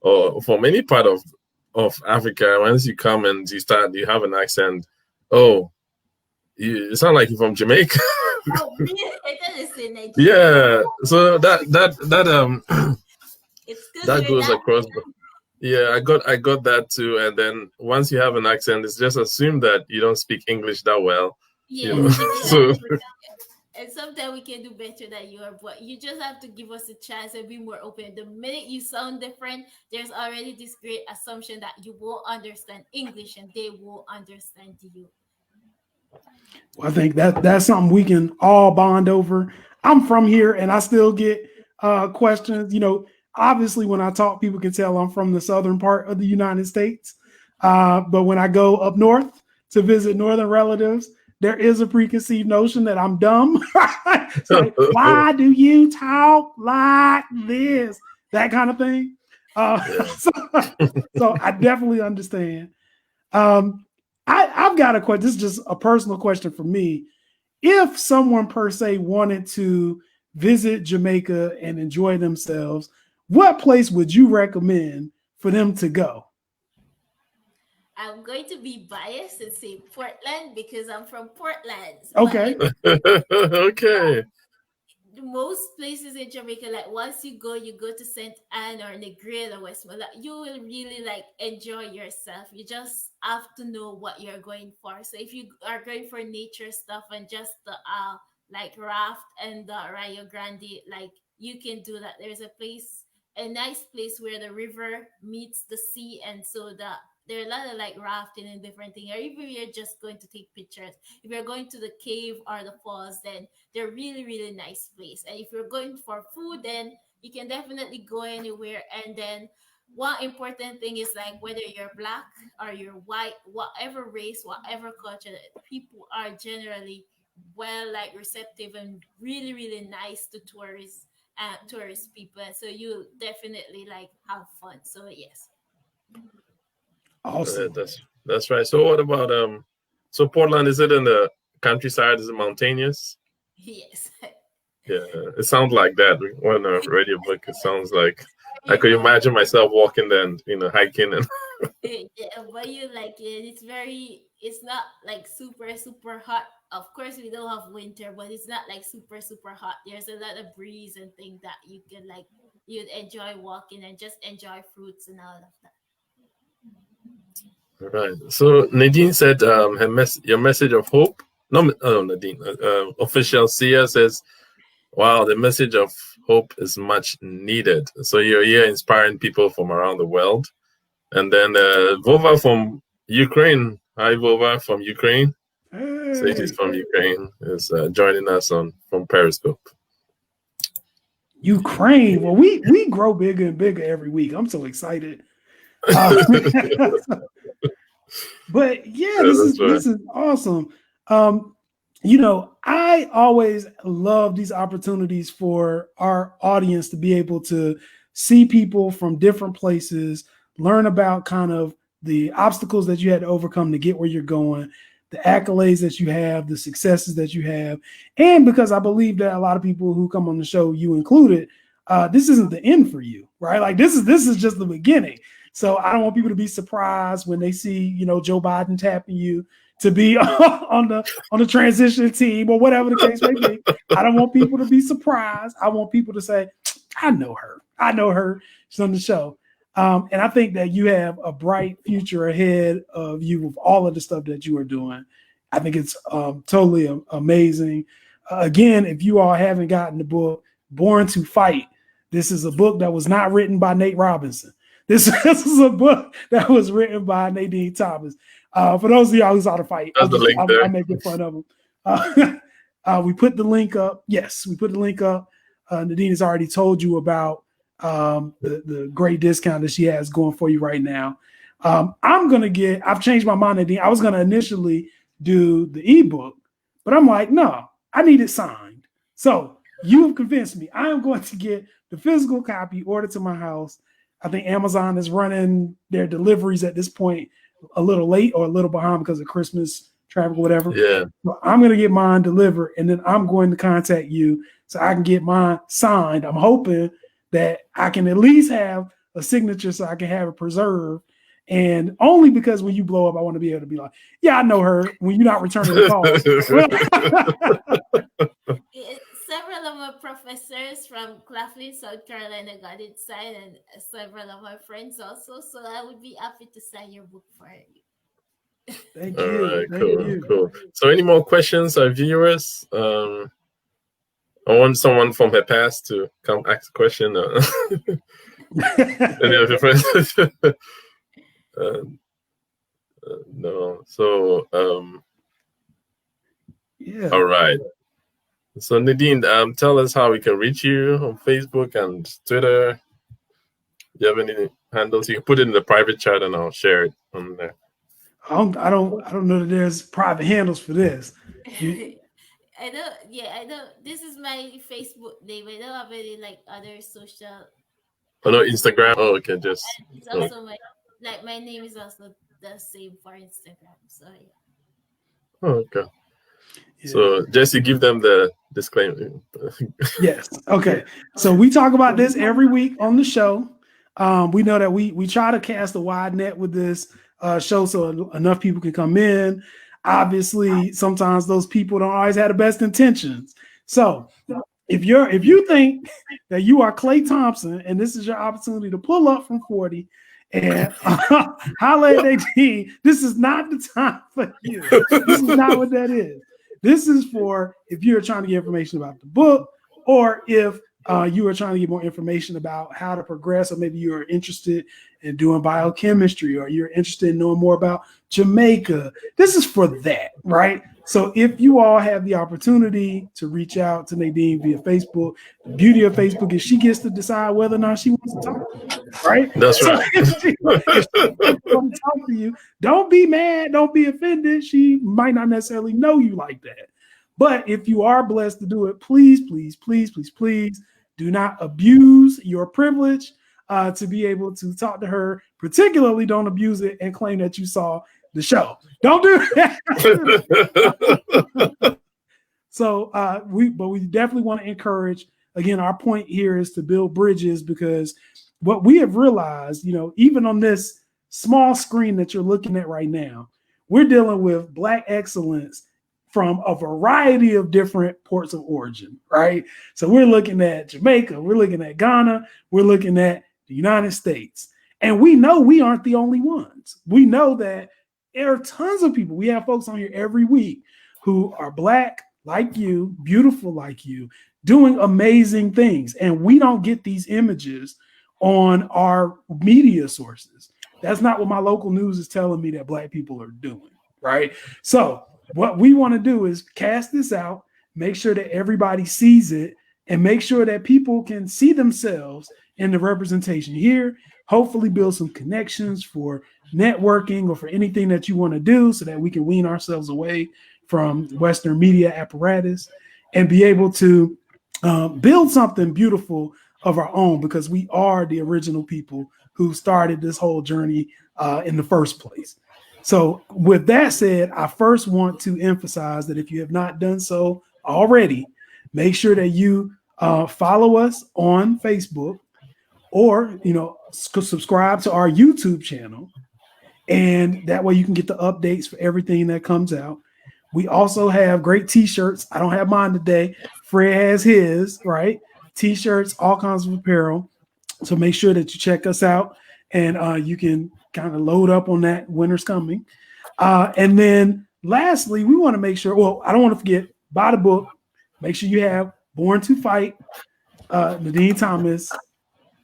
Speaker 5: or from any part of Africa. Once you come and you have an accent. Oh, you sound like you're from Jamaica.
Speaker 7: Oh, really? I thought it's in Nigeria.
Speaker 5: Yeah. So that
Speaker 7: It's good
Speaker 5: that
Speaker 7: we're
Speaker 5: goes
Speaker 7: not.
Speaker 5: across. Yeah, I got that too. And then once you have an accent, it's just assumed that you don't speak English that well.
Speaker 7: Yes,
Speaker 5: So
Speaker 7: exactly. And sometimes we can do better than you are, but you just have to give us a chance and be more open. The minute you sound different, there's already this great assumption that you won't understand English and they won't understand you.
Speaker 1: I think that's something we can all bond over. I'm from here and I still get questions. Obviously when I talk, people can tell I'm from the southern part of the United States. But when I go up north to visit northern relatives, there is a preconceived notion that I'm dumb. It's like, why do you talk like this? That kind of thing. So I definitely understand. I've got a question. This is just a personal question for me. If someone per se wanted to visit Jamaica and enjoy themselves, what place would you recommend for them to go?
Speaker 7: I'm going to be biased and say Portland because I'm from Portland.
Speaker 1: Okay.
Speaker 5: okay.
Speaker 7: Most places in Jamaica, like once you go to St. Anne or Negril or Westmoreland, you will really like enjoy yourself. You just have to know what you're going for. So if you are going for nature stuff and just the like raft and the Rio Grande, like you can do that. There's a nice place where the river meets the sea, and so there are a lot of like rafting and different things. Or even if you're just going to take pictures, if you're going to the cave or the falls, then they're really, really nice place. And if you're going for food, then you can definitely go anywhere. And then one important thing is like whether you're black or you're white, whatever race, whatever culture, people are generally well like receptive and really, really nice to tourist people. So you definitely like have fun. So yes.
Speaker 1: Awesome.
Speaker 5: That's right. So what about so Portland, is it in the countryside? Is it mountainous?
Speaker 7: Yes.
Speaker 5: Yeah, it sounds like that. When a radio book, it sounds like I could imagine myself walking there and hiking and
Speaker 7: Yeah, but you like it. It's not like super hot. Of course, we don't have winter, but it's not like super hot. There's a lot of breeze and things that you can like, you'd enjoy walking and just enjoy fruits and all of that.
Speaker 5: Right. So Nadine said your message of hope. No, Nadine. Official Sia says, wow, the message of hope is much needed. So you're here inspiring people from around the world. And then Vova from Ukraine. Hi, Vova from Ukraine.
Speaker 1: Hey.
Speaker 5: So she's from Ukraine, is joining us from Periscope.
Speaker 1: Ukraine. Well, we grow bigger and bigger every week. I'm so excited. But yeah, this is awesome. I always love these opportunities for our audience to be able to see people from different places, learn about kind of the obstacles that you had to overcome to get where you're going, the accolades that you have, the successes that you have. And because I believe that a lot of people who come on the show, you included, this isn't the end for you, right? Like this is just the beginning. So I don't want people to be surprised when they see, Joe Biden tapping you to be on the transition team or whatever the case may be. I don't want people to be surprised. I want people to say, I know her. She's on the show. And I think that you have a bright future ahead of you with all of the stuff that you are doing. I think it's totally amazing. Again, if you all haven't gotten the book, Born to Fight, this is a book that was not written by Nate Robinson. This is a book that was written by Nadine Thomas. For those of y'all who saw the fight, I'm making fun of them. We put the link up. Yes, we put the link up. Nadine has already told you about the great discount that she has going for you right now. I've changed my mind, Nadine. I was going to initially do the ebook, but I'm like, no, I need it signed. So you've convinced me. I am going to get the physical copy ordered to my house. I think Amazon is running their deliveries at this point a little late or a little behind because of Christmas traffic or whatever.
Speaker 5: Yeah.
Speaker 1: So I'm going to get mine delivered, and then I'm going to contact you so I can get mine signed. I'm hoping that I can at least have a signature so I can have it preserved. And only because when you blow up, I want to be able to be like, yeah, I know her when you're not returning the call.
Speaker 7: Several of my professors from Claflin, South Carolina got it signed, and several of my friends also. So I would be happy to sign your book for you.
Speaker 1: Thank
Speaker 5: All
Speaker 1: you.
Speaker 5: right, cool. So any more questions, our viewers? I want someone from her past to come ask a question. Any of your friends? No. So,
Speaker 1: yeah.
Speaker 5: All right. So Nadine, tell us how we can reach you on Facebook and Twitter. Do you have any handles? You can put it in the private chat and I'll share it on there.
Speaker 1: I don't know that there's private handles for this.
Speaker 7: I don't. This is my Facebook name. I don't have any like other social.
Speaker 5: Oh no, Instagram. Oh, okay, just.
Speaker 7: It's also my name is also the same for Instagram. So yeah.
Speaker 5: Oh, okay. Yeah. So Jesse, give them the disclaimer.
Speaker 1: Yes. Okay. So we talk about this every week on the show. We know that we try to cast a wide net with this show so enough people can come in. Obviously, sometimes those people don't always have the best intentions. So if you think that you are Clay Thompson and this is your opportunity to pull up from 40 and holler at Nadine, this is not the time for you. This is not what that is. This is for if you're trying to get information about the book, or if you are trying to get more information about how to progress, or maybe you're interested in doing biochemistry, or you're interested in knowing more about Jamaica. This is for that, right? So if you all have the opportunity to reach out to Nadine via Facebook, the beauty of Facebook is she gets to decide whether or not she wants to talk. right?
Speaker 5: That's
Speaker 1: So
Speaker 5: right.
Speaker 1: if she want to talk to you, don't be mad, don't be offended. She might not necessarily know you like that. But if you are blessed to do it, please, please, please, please, please do not abuse your privilege to be able to talk to her. Particularly, don't abuse it and claim that you saw the show. Don't do that. So we definitely want to encourage. Again, our point here is to build bridges, because what we have realized, even on this small screen that you're looking at right now, we're dealing with Black excellence from a variety of different ports of origin, right? So we're looking at Jamaica, we're looking at Ghana, we're looking at the United States. And we know we aren't the only ones. We know that there are tons of people. We have folks on here every week who are Black like you, beautiful like you, doing amazing things. And we don't get these images on our media sources. That's not what my local news is telling me that Black people are doing, right? So what we want to do is cast this out, make sure that everybody sees it, and make sure that people can see themselves in the representation here, hopefully build some connections for networking or for anything that you want to do, so that we can wean ourselves away from Western media apparatus and be able to build something beautiful of our own, because we are the original people who started this whole journey in the first place. So with that said, I first want to emphasize that if you have not done so already, make sure that you follow us on Facebook, or subscribe to our YouTube channel, and that way you can get the updates for everything that comes out. We also have great t-shirts. I don't have mine today. Fred has his, right? T-shirts, all kinds of apparel. So make sure that you check us out, and you can kind of load up on that. Winter's coming. And then lastly, we want to make sure, I don't want to forget, buy the book. Make sure you have Born to Fight, Nadine Thomas.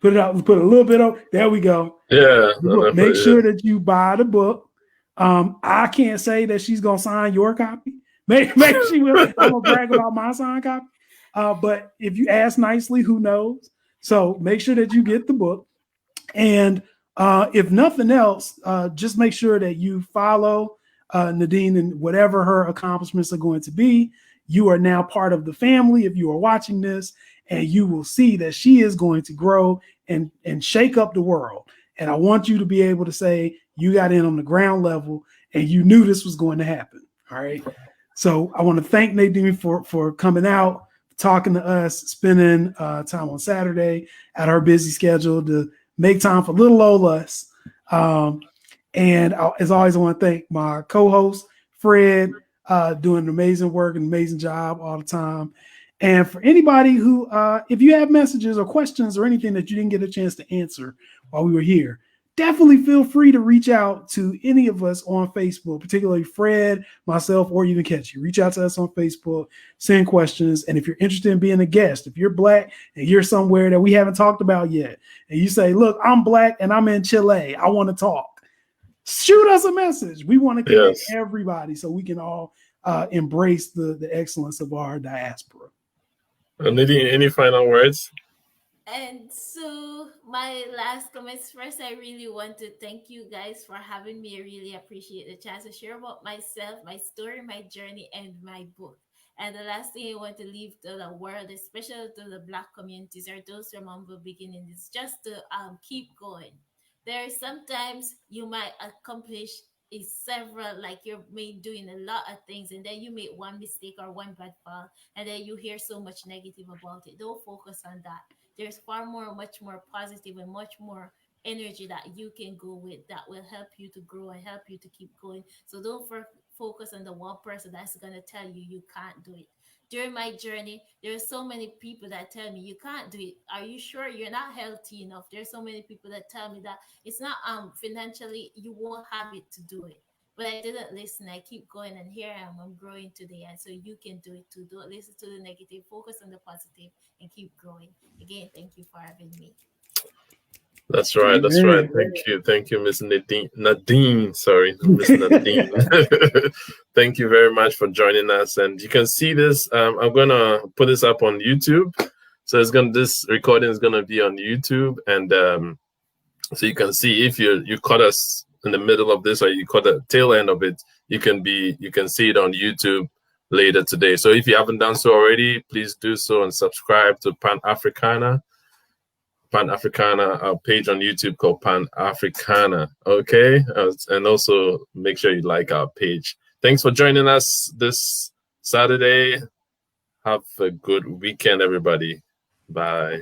Speaker 1: Put it out, put a little bit of, there we go.
Speaker 5: Yeah.
Speaker 1: Make sure that you buy the book. I can't say that she's going to sign your copy. Maybe she will. I'm going to brag about my signed copy. But if you ask nicely, who knows? So make sure that you get the book. And if nothing else, just make sure that you follow Nadine and whatever her accomplishments are going to be. You are now part of the family if you are watching this, and you will see that she is going to grow and shake up the world. And I want you to be able to say you got in on the ground level and you knew this was going to happen. All right. So I want to thank Nadine for coming out, talking to us, spending time on Saturday at her busy schedule to make time for little old us. And as always, I want to thank my co-host, Fred, doing amazing work and amazing job all the time. And for anybody who, if you have messages or questions or anything that you didn't get a chance to answer while we were here, definitely feel free to reach out to any of us on Facebook, particularly Fred, myself, or even Ketchy. Reach out to us on Facebook, send questions. And if you're interested in being a guest, if you're Black and you're somewhere that we haven't talked about yet, and you say, look, I'm Black and I'm in Chile, I want to talk, shoot us a message. We want to connect everybody so we can all embrace the excellence of our diaspora.
Speaker 5: Nadine, any final words?
Speaker 7: And so my last comments first, I really want to thank you guys for having me. I really appreciate the chance to share about myself, my story, my journey, and my book. And the last thing I want to leave to the world, especially to the Black communities or those from humble beginning, is just to keep going. There are sometimes you might accomplish several, like you're doing a lot of things, and then you make one mistake or one bad fall, and then you hear so much negative about it. Don't focus on that. There's much more positive and much more energy that you can go with that will help you to grow and help you to keep going. So don't focus on the one person that's going to tell you can't do it. During my journey, there are so many people that tell me you can't do it. Are you sure you're not healthy enough? There's so many people that tell me that it's not financially, you won't have it to do it. But I didn't listen. I keep going, and here I am. I'm growing today, and so you can do it too. Don't listen to the negative. Focus on the positive and keep growing. Again, thank you for having me.
Speaker 5: That's right. That's right. Thank you, Miss Nadine. Sorry, Miss Nadine. Thank you very much for joining us. And you can see this. I'm gonna put this up on YouTube. So this recording is gonna be on YouTube, and So you can see if you caught us in the middle of this or you caught the tail end of it, you can see it on YouTube later today. So if you haven't done so already, please do so and subscribe to Pan Africana, our page on YouTube called Pan Africana. Okay, and also make sure you like our page. Thanks for joining us this Saturday. Have a good weekend, everybody. Bye.